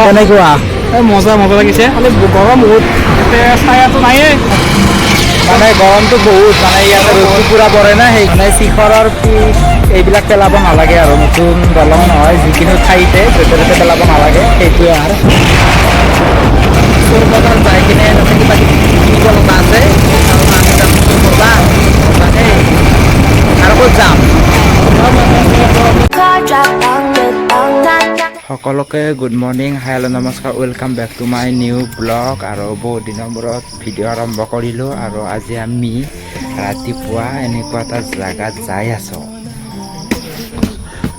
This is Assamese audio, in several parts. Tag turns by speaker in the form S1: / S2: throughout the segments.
S1: কেনেকুৱা
S2: মজা মজা লাগিছে খালি গৰম বহুত ছায়াটো নাইয়ে
S1: মানে গৰমটো বহুত মানে ইয়াতে ৰ'দটো পূৰা পৰে না সেইকাৰণে শিখৰৰ পিক এইবিলাক পেলাব নালাগে আৰু নতুন দলং নহয় যিকোনো ঠাইতে য'তে ত'তে পেলাব নালাগে সেইটোৱে আৰু চোৰবজাৰ যাই কিনে তাতে কিবা কিনিব লগা আছে আৰু আমি যাম কৰবা আৰু ক'ত যাম সকলোকে গুড মৰ্ণিং হেল্ল' নমস্কাৰ welcome back to my new blog আৰু বহুত দিনৰ মূৰত ভিডিঅ' আৰম্ভ কৰিলোঁ আৰু আজি আমি ৰাতিপুৱা এনেকুৱা এটা জেগাত যাই আছোঁ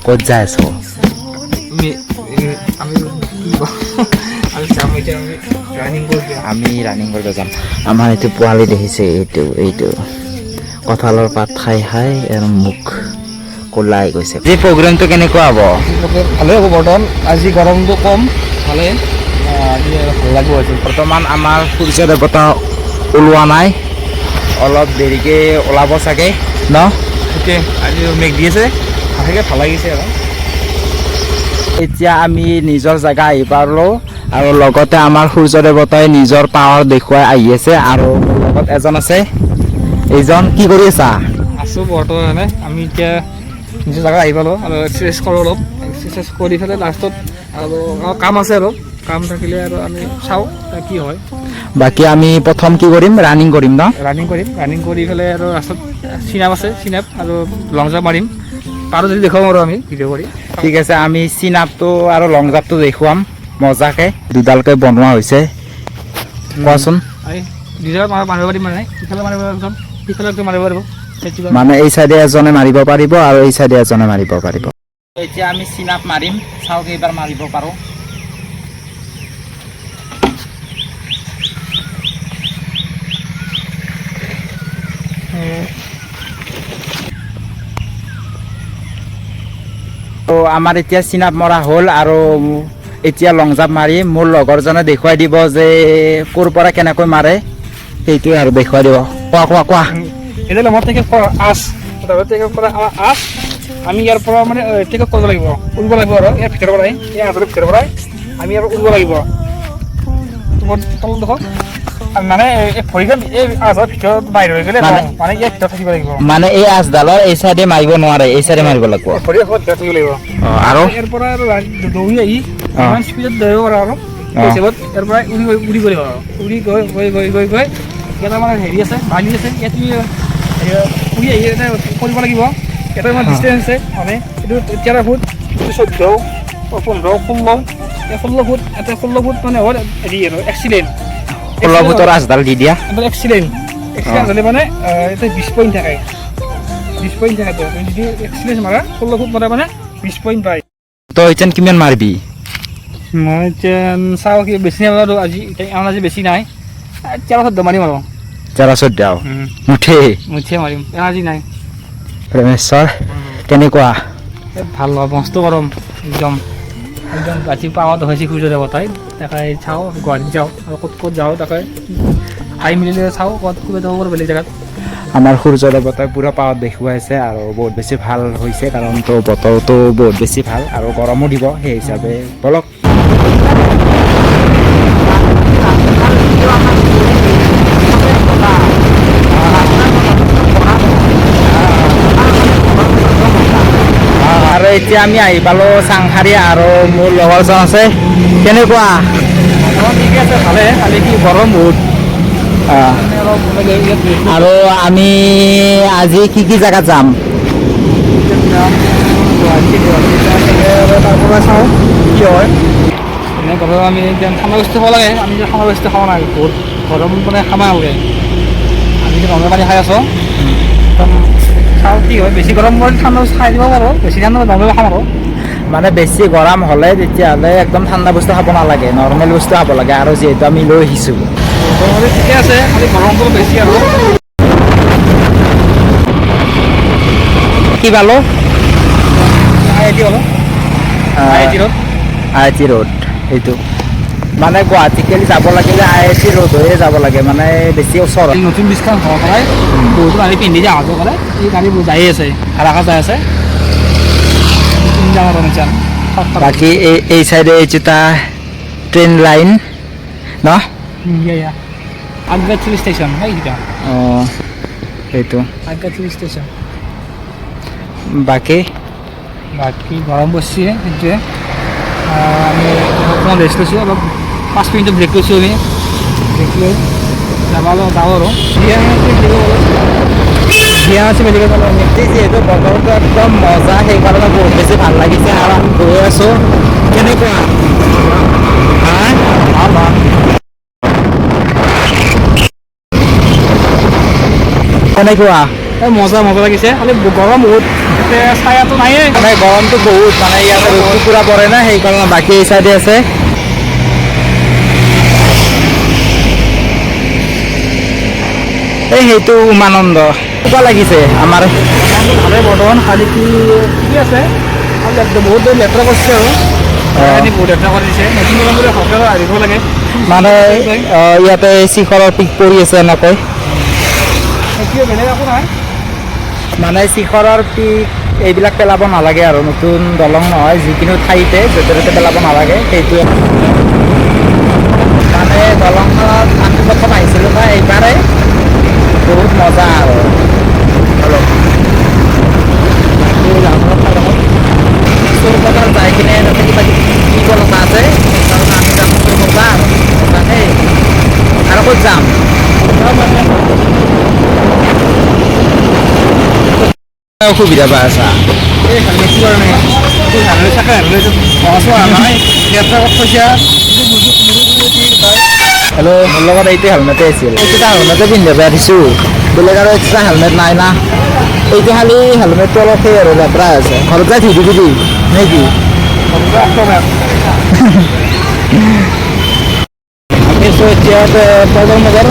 S1: ক'ত যাই আছোঁ আমি ৰানিং কৰিব যাম আমাৰ এইটো পোৱালি দেখিছে এইটো কঁঠালৰ পাত খাই আৰু মুখ ক'লাই গৈছে এই প্ৰগ্ৰেমটো কেনেকুৱা হ'ব
S2: ভালেই হ'ব বৰ্তমান আজি গৰমটো কম ভালে আজি ভাল লাগিব আজি
S1: বৰ্তমান আমাৰ সূৰ্য দেৱতা ওলোৱা নাই অলপ দেৰিকে ওলাব চাগে ন
S2: তাকে আজি মেঘ দি আছে ভালকৈ ভাল লাগিছে আৰু
S1: এতিয়া আমি নিজৰ জেগা আহি পালোঁ আৰু লগতে আমাৰ সূৰ্য দেৱতাই নিজৰ পাৱাৰ দেখুৱাই আহি আছে আৰু লগত এজন আছে এইজন কি কৰি আছা
S2: আছোঁ বৰ্তমানে আমি এতিয়া নিজৰ জেগা আহি পালোঁ আৰু এক্সাৰচাইজ কৰোঁ অলপ এক্সাৰচাইজ কৰি পেলাই লাষ্টত আৰু কাম আছে অলপ কাম থাকিলে আৰু আমি চাওঁ কি হয়
S1: বাকী আমি প্ৰথম কি কৰিম ৰানিং কৰিম ন
S2: ৰানিং কৰি পেলাই আৰু লাষ্টত চিনাপ আছে চিনাপ আৰু লং জাম্প মাৰিম পাৰোঁ যদি দেখুৱাম আৰু আমি ভিডিঅ' কৰি
S1: ঠিক আছে আমি চিনাপটো আৰু লং জাম্পটো দেখুৱাম মজাকৈ দুডালকৈ বনোৱা হৈছে কোৱাচোন
S2: নিজৰ মাৰিব পাৰিম মানে ইফালে মাৰিব পাৰিম সিফালে মাৰিব পাৰিব
S1: মানে এই চাইডে এজনে মাৰিব পাৰিব আৰু এই চাইডে এজনে মাৰিব পাৰিব এতিয়া আমি চিনাপ মাৰিম চাওঁ কেইবাৰ মাৰিব পাৰোঁ তো আমাৰ এতিয়া চিনাপ মৰা হ'ল আৰু এতিয়া লং জাম্প মাৰি মোৰ লগৰজনে দেখুৱাই দিব যে ক'ৰ পৰা কেনেকৈ মাৰে সেইটোৱে আৰু দেখুৱাই দিব কোৱা
S2: এতিয়া মই টেক আছ আমি ইয়াৰ পৰা মানে টেক কৰিব লাগিব উৰিব লাগিব আৰু ইয়াৰ ভিতৰৰ পৰাই এই আঁতৰ ভিতৰৰ পৰাই আমি আৰু উৰিব লাগিব তলত দেখোন মানে এই ভৰিখন এই আঁচৰ ভিতৰত বাহিৰ হৈ গ'লে মানে ইয়াৰ ভিতৰত থাকিব লাগিব
S1: মানে এই আঁচডালৰ এই চাইডে মাৰিব নোৱাৰে এই চাইডে মাৰিব লাগিব
S2: ভৰিৰ ভিতৰত থাকিব লাগিব
S1: আৰু
S2: ইয়াৰ পৰা আৰু দৌৰি আহি ইমান স্পীডত দৌৰিব পাৰা আৰু হিচাপত ইয়াৰ পৰা উৰি গ'লে আৰু উৰি গৈ ইয়াত আমাৰ হেৰি আছে বালি আছে ইয়াত উৰি আহি এটা কৰিব লাগিব এটা আমাৰ ডিষ্টেঞ্চ আছে মানে এইটো 13 ফুট 14 15 16 ফুট এটা 16 ফুট মানে হ'ল হেৰি আৰু এক্সিডেণ্ট
S1: 16 ফুটৰ আঁচডাল দি দিয়া
S2: এক্সিডেণ্ট হ'লে মানে এটা 20 পইণ্ট থাকে 20 পইণ্ট থাকে যদি এক্সিডেণ্ট মাৰা 16 ফুট মাৰা মানে 20 পইণ্ট পায়
S1: তো এতিয়া কিমান মাৰিবি
S2: মই এতিয়া চাওঁ কি বেছি নামাৰো আজি আজি বেছি নাই 13 মাৰিম আৰু
S1: 14 মুঠে
S2: মাৰিম আজি নাই
S1: প্ৰেমেশ্বৰ কেনেকুৱা
S2: ভাল হয় মস্ত গৰম একদম ৰাতিপুৱা আগত হৈছে সূৰ্য দেৱতাই তাকে চাওঁ গুৱাহাটীত যাওঁ আৰু ক'ত যাওঁ তাকে ঠাই মিলিলে চাওঁ ক'ত যাব পাৰোঁ বেলেগ জেগাত
S1: আমাৰ সূৰ্য দেৱতাই পূৰা পাৱাত দেখুৱাইছে আৰু বহুত বেছি ভাল হৈছে কাৰণ তো বতৰটো বহুত বেছি ভাল আৰু গৰমো দিব সেই হিচাপে বলক আৰু এতিয়া আমি আহি পালোঁ চাংখাৰী আৰু মোৰ লগৰজন আছে কেনেকুৱা
S2: ঠিক আছে ভালে খালি কি গৰম বহুত
S1: আৰু আমি আজি কি জেগাত যাম
S2: তাৰ পৰা চাওঁ কি হয় এনে ঘৰত আমি ঠাণ্ডা বস্তু খাব লাগে আমি ঠাণ্ডা বস্তু খাব নাই বহুত গৰম মানে খামা ওলাই আমি নৰ্মেল পানী খাই আছোঁ চাওঁ কি হয় বেছি গৰম কৰি ঠাণ্ডা বস্তু খাই দিব পাৰোঁ বেছি ঠাণ্ডা নৰ্মেল খাম আৰু
S1: মানে বেছি গৰম হ'লে তেতিয়াহ'লে একদম ঠাণ্ডা বস্তু খাব নালাগে নৰ্মেল বস্তু খাব লাগে আৰু যিহেতু আমি লৈ আহিছোঁ
S2: ঠিকে আছে খালি গৰমটো বেছি আৰু
S1: কি পালোঁ
S2: আই আই টি ৰোড
S1: সেইটো মানে গুৱাহাটীলৈ যাব লাগিলে IIT ৰোড হৈয়ে যাব লাগে মানে বেছি ওচৰত
S2: নতুন ব্ৰিজখন হোৱাৰ পৰাই বহুতো গাড়ী পিন্ধি যাওঁ কৰে এই গাড়ীবোৰ যাই আছে ভাড়া যাই আছে যাম আৰু নিচান
S1: বাকী এই চাইডে এই যেটা ট্রেন লাইন ন
S2: ইয়া আগ্রাচুলি স্টেশন এইটা
S1: অঁ সেইটো
S2: আগ্রাচুলি স্টেশন
S1: বাকী
S2: বাকী গৰম বসছে সেইটোৱে আমি অকণমান ৰেষ্ট লৈছোঁ অলপ 5 মিনিট ব্ৰেক লৈছোঁ আমি ব্ৰেক লৈ যাওঁ আৰু বিয়া আছে বেলেগে পালোঁ আমি
S1: যিহেতু বতৰটো একদম মজা সেইকাৰণে বহুত বেছি ভাল লাগিছে আৰু আমি গৈ আছোঁ কেনেকুৱা
S2: ভাল ভাল
S1: কেনেকুৱা
S2: এই মজা লাগিছে খালি গৰম বহুত ছায়াটো নাইয়ে
S1: মানে গৰমটো বহুত মানে ইয়াতে ৰ'দটো পূৰা পৰে না সেইকাৰণে বাকী এই চাইডে আছে এই সেইটো উমানন্দ কেনেকুৱা লাগিছে আমাৰ
S2: ভালে বৰ্তমান খালি কি ঠিকে আছে খালি একদম বহুত লেতেৰা কৰিছে আৰু বহুত লেতেৰা কৰিছে নতুন নতুন সকলো আহিব লাগে
S1: মানে ইয়াতে শিখৰৰ পিক পৰি আছে এনেকৈ
S2: সেইটোৱে বেলেগ একো নাই
S1: মানে শিখৰৰ পিক এইবিলাক পেলাব নালাগে আৰু নতুন দলং নহয় যিকোনো ঠাইতে য'তে ত'তে পেলাব নালাগে সেইটোৱে মানে দলংখনত আমি প্ৰথম আহিছিলোঁ না এইবাৰে বহুত মজা আৰু অলপ বজাৰ যাই কিনে তাতে কিবা কিবি লগা আছে সেইকাৰণে আমি যাম মজা আৰু মজা দেই আৰু ক'ত যাম অসুবিধা পাই আছা
S2: এই বেছি কাৰণে হাৰলৈ থাকে হাৰলৈ সহজ নাই লেতেৰা ক'ত পইচা
S1: হেল্ল' মোৰ লগত এইটো হেলমেটে আছিল এইকেইটা হেলমেটে পিন্ধিব দিছোঁ বেলেগ আৰু এক্সট্ৰা হেলমেট নাই না এইটো খালি হেলমেটটো অলপ সেই আৰু লেতেৰা আছে ঘৰত যাই ধুই দিবি নে কি আমি আছোঁ এতিয়া পল্টন বজাৰ